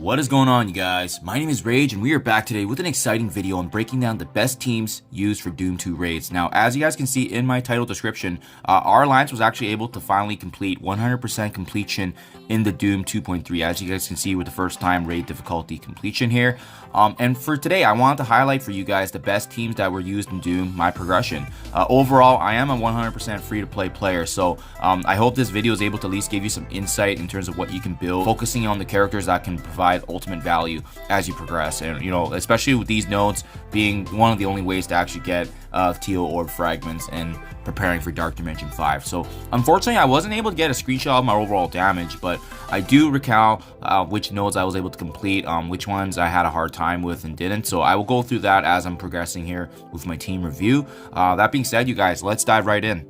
What is going on, you guys? My name is Rage and we are back today with an exciting video on breaking down the best teams used for Doom 2 raids. Now, as you guys can see in my title description, our alliance was actually able to finally complete 100% completion in the Doom 2.3, as you guys can see with the first time raid difficulty completion here. And for today, I wanted to highlight for you guys the best teams that were used in Doom, my progression. Overall, I am a 100% free-to-play player, so I hope this video is able to at least give you some insight in terms of what you can build, focusing on the characters that can provide ultimate value as you progress. And especially with these nodes being one of the only ways to actually get teal orb fragments and preparing for Dark Dimension 5. So unfortunately, I wasn't able to get a screenshot of my overall damage, but I do recall which nodes I was able to complete, which ones I had a hard time with and didn't. So I will go through that as I'm progressing here with my team review. That being said, you guys, let's dive right in.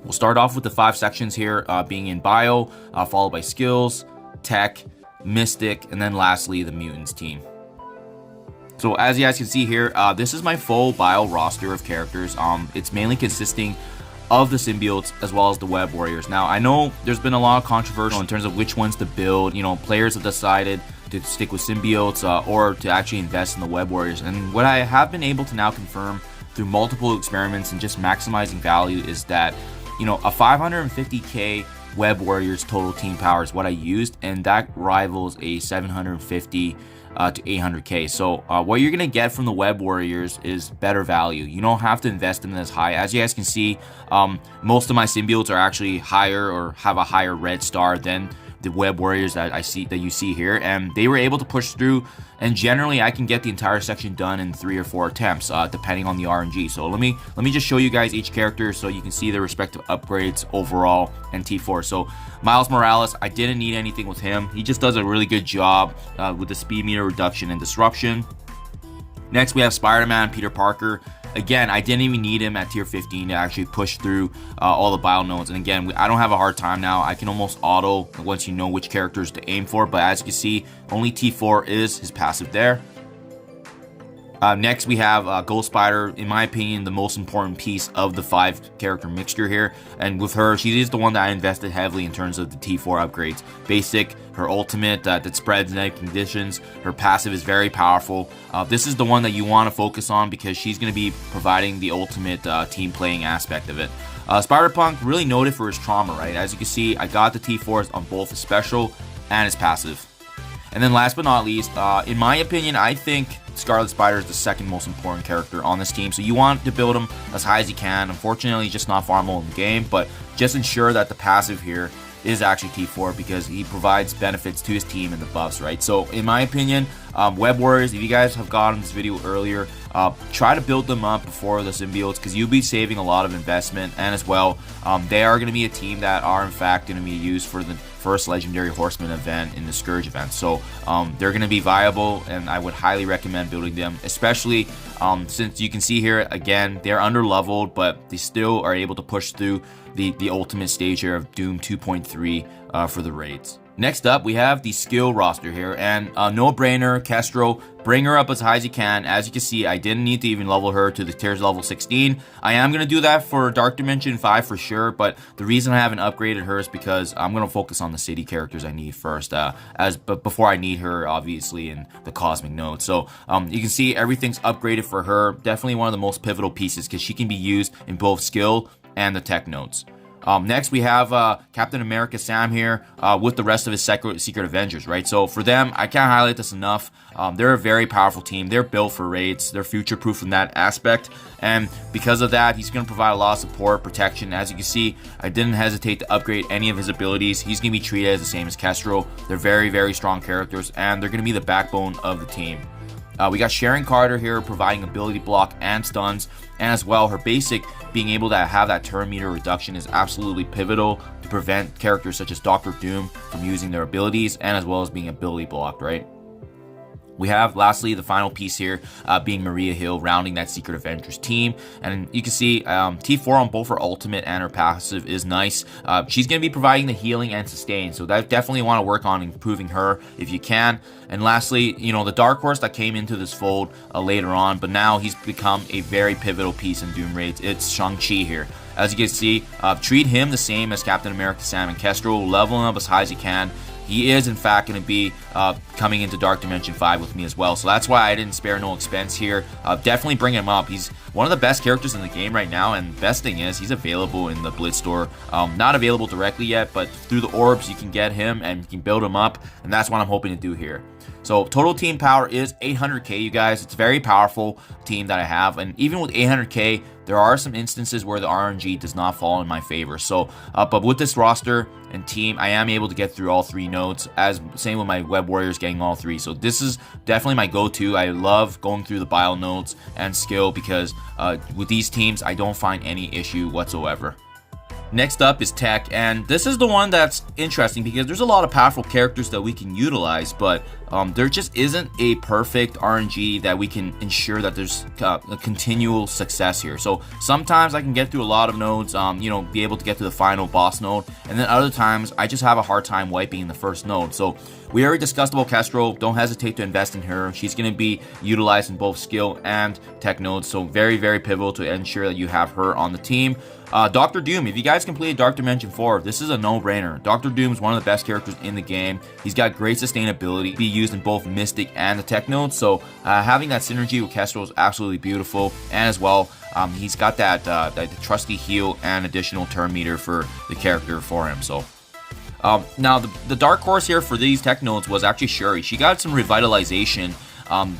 We'll start off with the 5 sections here, being in bio, followed by skills, tech, mystic, and then lastly the mutants team. So as you guys can see here, this is my full bio roster of characters. It's mainly consisting of the symbiotes as well as the web warriors. Now, I know there's been a lot of controversy in terms of which ones to build. Players have decided to stick with symbiotes or to actually invest in the web warriors. And what I have been able to now confirm through multiple experiments and just maximizing value is that a 550k web warriors total team power is what I used, and that rivals a 750 to 800k. So what you're gonna get from the web warriors is better value. You don't have to invest in them as high. As you guys can see, most of my symbiotes are actually higher or have a higher red star than the web warriors that you see here, and they were able to push through, and generally I can get the entire section done in 3 or 4 attempts depending on the RNG. So let me just show you guys each character so you can see their respective upgrades overall and T4. So Miles Morales, I didn't need anything with him. He just does a really good job with the speed meter reduction and disruption. Next we have Spider-Man, Peter Parker. Again, I didn't even need him at tier 15 to actually push through all the bio nodes. And again, I don't have a hard time now. I can almost auto once you know which characters to aim for. But as you can see, only T4 is his passive there. Next, we have Ghost Spider, in my opinion, the most important piece of the 5 character mixture here. And with her, she is the one that I invested heavily in terms of the T4 upgrades. Basic, her ultimate that spreads negative conditions, her passive is very powerful. This is the one that you want to focus on because she's going to be providing the ultimate team playing aspect of it. Spider-Punk, really noted for his trauma, right? As you can see, I got the T4s on both his special and his passive. And then last but not least, in my opinion, I think Scarlet Spider is the second most important character on this team. So you want to build him as high as you can. Unfortunately, he's just not farmable in the game, but just ensure that the passive here is actually T4 because he provides benefits to his team and the buffs, right? So in my opinion, web warriors, if you guys have gotten this video earlier, try to build them up before the symbiotes because you'll be saving a lot of investment. And as well, they are going to be a team that are in fact going to be used for the first legendary horseman event in the Scourge event. So they're going to be viable, and I would highly recommend building them, especially since you can see here again they're under leveled, but they still are able to push through the ultimate stage here of Doom 2.3 for the raids. Next up, we have the skill roster here, and no-brainer, Kestro, bring her up as high as you can. As you can see, I didn't need to even level her to the tiers level 16. I am going to do that for Dark Dimension 5 for sure, but the reason I haven't upgraded her is because I'm going to focus on the city characters I need first, but before I need her, obviously, in the Cosmic Node. So you can see everything's upgraded for her. Definitely one of the most pivotal pieces because she can be used in both skill and the tech nodes. Next, we have Captain America Sam here with the rest of his Secret Avengers, right? So for them, I can't highlight this enough. They're a very powerful team. They're built for raids. They're future-proof in that aspect. And because of that, he's going to provide a lot of support, protection. As you can see, I didn't hesitate to upgrade any of his abilities. He's going to be treated as the same as Kestro. They're very, very strong characters, and they're going to be the backbone of the team. We got Sharon Carter here providing ability block and stuns, and as well her basic being able to have that turn meter reduction is absolutely pivotal to prevent characters such as Doctor Doom from using their abilities, and as well as being ability blocked, right? We have, lastly, the final piece here being Maria Hill, rounding that Secret Avengers team. And you can see T4 on both her ultimate and her passive is nice. She's going to be providing the healing and sustain, so that definitely want to work on improving her if you can. And lastly, the Dark Horse that came into this fold later on, but now he's become a very pivotal piece in Doom raids. It's Shang-Chi here. As you can see, treat him the same as Captain America Sam and Kestro, level him up as high as you can. he is in fact going to be coming into Dark Dimension 5 with me as well. So that's why I didn't spare no expense here. Definitely bring him up. He's one of the best characters in the game right now, and the best thing is he's available in the Blitz store. Not available directly yet, but through the orbs you can get him and you can build him up, and that's what I'm hoping to do here. So total team power is 800k, you guys. It's a very powerful team that I have, and even with 800k, there are some instances where the RNG does not fall in my favor. So, but with this roster and team, I am able to get through all 3 nodes, as same with my Web Warriors getting all 3. So this is definitely my go-to. I love going through the bio nodes and skill because with these teams, I don't find any issue whatsoever. Next up is tech, and this is the one that's interesting because there's a lot of powerful characters that we can utilize, but there just isn't a perfect RNG that we can ensure that there's a continual success here. So sometimes I can get through a lot of nodes, you know, be able to get to the final boss node, and then other times I just have a hard time wiping in the first node. So we already discussed about Kestrel. Don't hesitate to invest in her. She's going to be utilized in both skill and tech nodes, so very, very pivotal to ensure that you have her on the team. Dr. Doom, if you guys completed Dark Dimension 4, this is a no-brainer. Dr. Doom is one of the best characters in the game. He's got great sustainability, be used in both Mystic and the Tech nodes, so having that synergy with Kestrel is absolutely beautiful. And as well, he's got that trusty heal and additional turn meter for the character for him. So now the dark horse here for these Tech nodes was actually Shuri. She got some revitalization,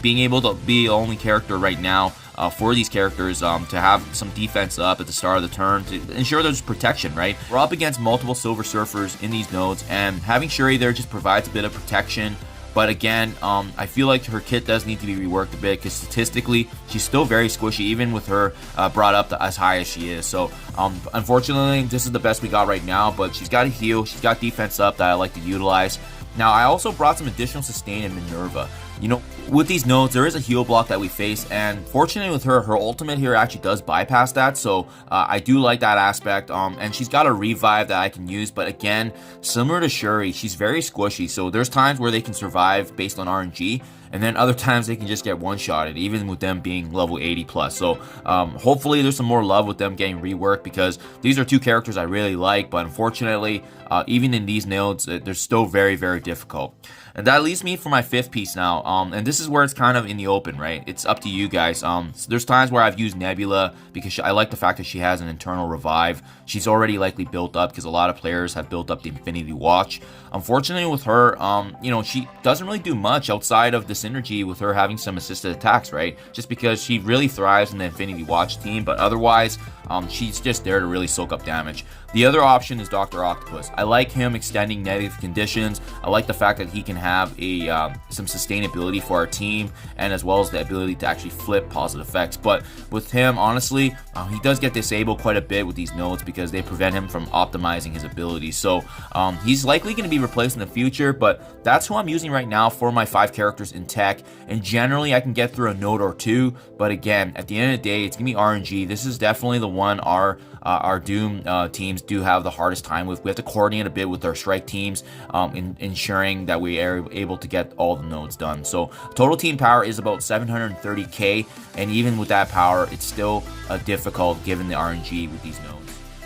being able to be the only character right now for these characters to have some defense up at the start of the turn to ensure there's protection, right? We're up against multiple Silver Surfers in these nodes, and having Shuri there just provides a bit of protection. But again, I feel like her kit does need to be reworked a bit because statistically, she's still very squishy, even with her brought up as high as she is. So unfortunately, this is the best we got right now, but she's got a heal, she's got defense up that I like to utilize. Now, I also brought some additional sustain in Minerva. You know, with these nodes, there is a heal block that we face, and fortunately with her ultimate here actually does bypass that, so I do like that aspect, and she's got a revive that I can use, but again, similar to Shuri, she's very squishy, so there's times where they can survive based on RNG, and then other times they can just get one-shotted, even with them being level 80 plus. So hopefully there's some more love with them getting reworked, because these are 2 characters I really like, but unfortunately, even in these nodes, they're still very, very difficult. And that leaves me for my 5th piece now, and this is where it's kind of in the open, right? It's up to you guys. So there's times where I've used Nebula because I like the fact that she has an internal revive. She's already likely built up because a lot of players have built up the Infinity Watch. Unfortunately with her, you know, she doesn't really do much outside of the synergy with her having some assisted attacks, right? Just because she really thrives in the Infinity Watch team, but otherwise, she's just there to really soak up damage. The other option is Dr. Octopus. I like him extending negative conditions. I like the fact that he can have some sustainability for our team, and as well as the ability to actually flip positive effects. But with him, honestly, he does get disabled quite a bit with these nodes because they prevent him from optimizing his abilities. So he's likely going to be replaced in the future, but that's who I'm using right now for my 5 characters in tech. And generally, I can get through a node or 2, but again, at the end of the day, it's going to be RNG. This is definitely the one our Doom teams do have the hardest time with. We have to coordinate a bit with our strike teams in ensuring that we are able to get all the nodes done. So total team power is about 730k, and even with that power, it's still difficult given the RNG with these nodes.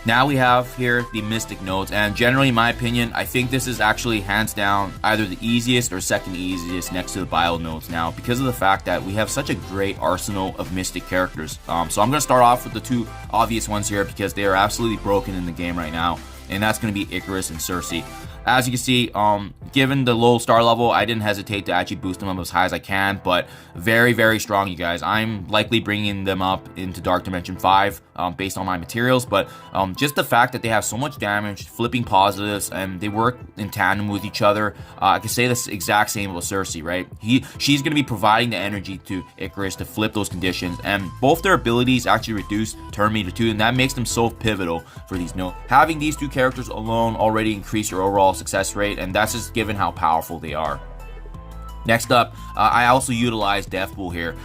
Now we have here the Mystic nodes, and generally, in my opinion, I think this is actually hands down either the easiest or second easiest next to the bio nodes now, because of the fact that we have such a great arsenal of Mystic characters. So I'm going to start off with the 2 obvious ones here because they are absolutely broken in the game right now, and that's going to be Icarus and Cersei. As you can see, given the low star level, I didn't hesitate to actually boost them up as high as I can, but very, very strong, you guys. I'm likely bringing them up into Dark Dimension 5 based on my materials, but just the fact that they have so much damage, flipping positives, and they work in tandem with each other, I can say this exact same about Cersei, right? She's going to be providing the energy to Icarus to flip those conditions, and both their abilities actually reduce turn meter too, and that makes them so pivotal for these nodes. Having these 2 characters alone already increase your overall success rate, and that's just given how powerful they are. Next up, I also utilized Deathpool here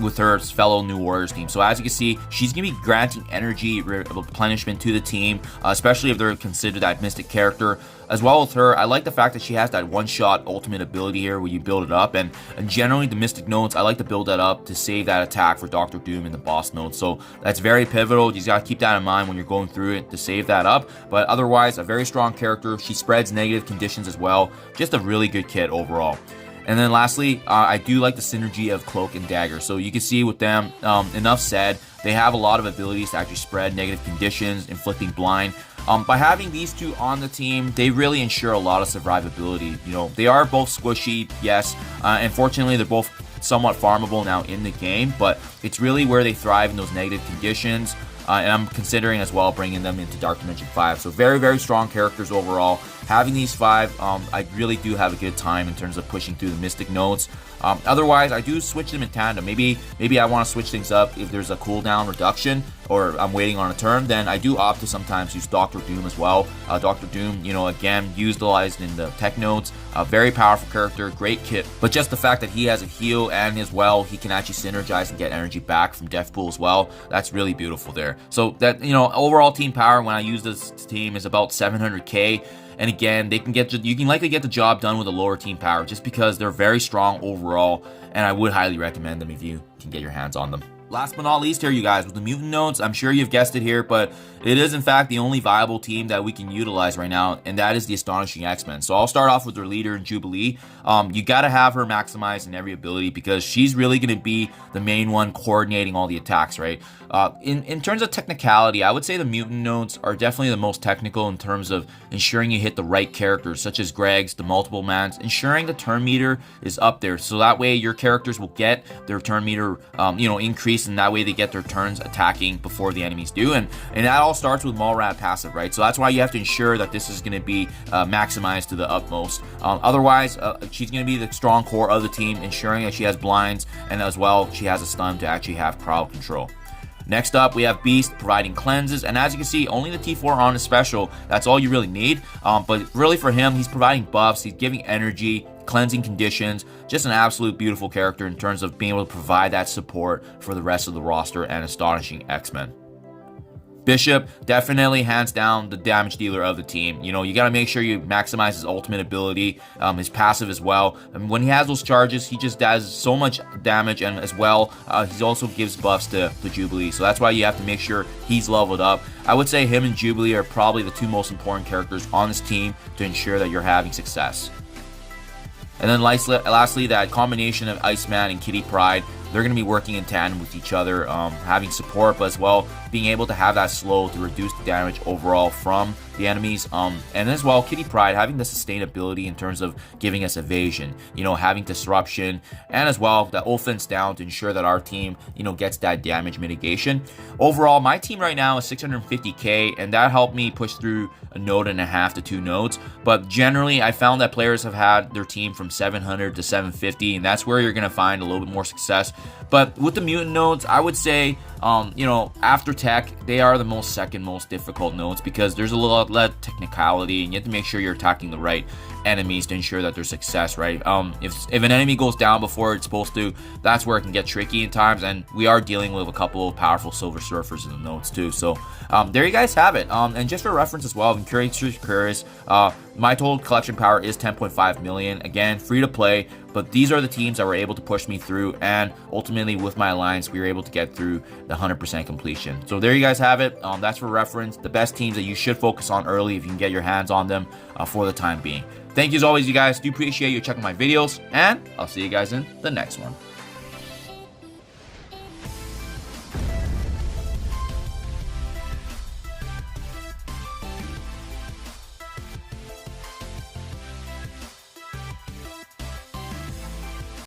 with her fellow New Warriors team. So as you can see, she's going to be granting energy replenishment to the team, especially if they're considered that mystic character. As well with her, I like the fact that she has that one-shot ultimate ability here where you build it up. And generally, the mystic nodes, I like to build that up to save that attack for Dr. Doom in the boss node. So that's very pivotal. You just got to keep that in mind when you're going through it to save that up. But otherwise, a very strong character. She spreads negative conditions as well. Just a really good kit overall. And then lastly, I do like the synergy of Cloak and Dagger. So you can see with them, enough said, they have a lot of abilities to actually spread negative conditions, inflicting blind. By having these two on the team, they really ensure a lot of survivability. You know, they are both squishy, yes. Unfortunately, they're both somewhat farmable now in the game, but it's really where they thrive in those negative conditions. And I'm considering as well bringing them into Dark Dimension 5. So very, very strong characters overall. Having these 5, I really do have a good time in terms of pushing through the Mystic nodes. Otherwise, I do switch them in tandem. Maybe I want to switch things up if there's a cooldown reduction or I'm waiting on a turn, then I do opt to sometimes use Dr. Doom as well. Dr. Doom, you know, again, utilized in the tech nodes. A very powerful character, great kit. But just the fact that he has a heal and as well, he can actually synergize and get energy back from Deathpool as well. That's really beautiful there. So that, you know, overall team power when I use this team is about 700k. And again, you can likely get the job done with a lower team power just because they're very strong overall, and I would highly recommend them if you can get your hands on them. Last but not least here, you guys, with the mutant nodes, I'm sure you've guessed it here, but it is in fact the only viable team that we can utilize right now, and that is the Astonishing X-Men. So I'll start off with their leader, Jubilee. You got to have her maximized in every ability because she's really going to be the main one coordinating all the attacks, right? In terms of technicality, I would say the mutant nodes are definitely the most technical in terms of ensuring you hit the right characters, such as Greg's, the multiple mans, ensuring the turn meter is up there, so that way your characters will get their turn meter, increased, and that way they get their turns attacking before the enemies do, and that all starts with Mallrat passive, right? So that's why you have to ensure that this is going to be maximized to the utmost. Otherwise, she's going to be the strong core of the team, ensuring that she has blinds, and as well, she has a stun to actually have crowd control. Next up, we have Beast providing cleanses, and as you can see, only the T4 on is special. That's all you really need, but really for him, he's providing buffs, he's giving energy, cleansing conditions, just an absolute beautiful character in terms of being able to provide that support for the rest of the roster and Astonishing X-Men. Bishop, definitely hands down the damage dealer of the team. You know, you got to make sure you maximize his ultimate ability, his passive as well. And when he has those charges, he just does so much damage, and as well, he also gives buffs to Jubilee. So that's why you have to make sure he's leveled up. I would say him and Jubilee are probably the two most important characters on this team to ensure that you're having success. And then lastly, that combination of Iceman and Kitty Pryde, they're going to be working in tandem with each other, having support, but as well being able to have that slow to reduce the damage overall from the enemies. And as well, Kitty Pryde having the sustainability in terms of giving us evasion, you know, having disruption, and as well the offense down to ensure that our team, you know, gets that damage mitigation. Overall, my team right now is 650k, and that helped me push through a node and a half to 2 nodes. But generally, I found that players have had their team from 700 to 750, and that's where you're going to find a little bit more success. But with the mutant nodes, I would say, after tech, they are the second most difficult nodes because there's a lot of technicality, and you have to make sure you're attacking the right enemies to ensure that there's success, right? If an enemy goes down before it's supposed to, that's where it can get tricky at times, and we are dealing with a couple of powerful Silver Surfers in the nodes too. So there you guys have it. And just for reference as well, if you're curious, my total collection power is 10.5 million. Again, free to play, but these are the teams that were able to push me through, and ultimately with my alliance, we were able to get through the 100% completion. So there you guys have it. That's for reference. The best teams that you should focus on early if you can get your hands on them for the time being. Thank you as always, you guys. Do appreciate you checking my videos, and I'll see you guys in the next one.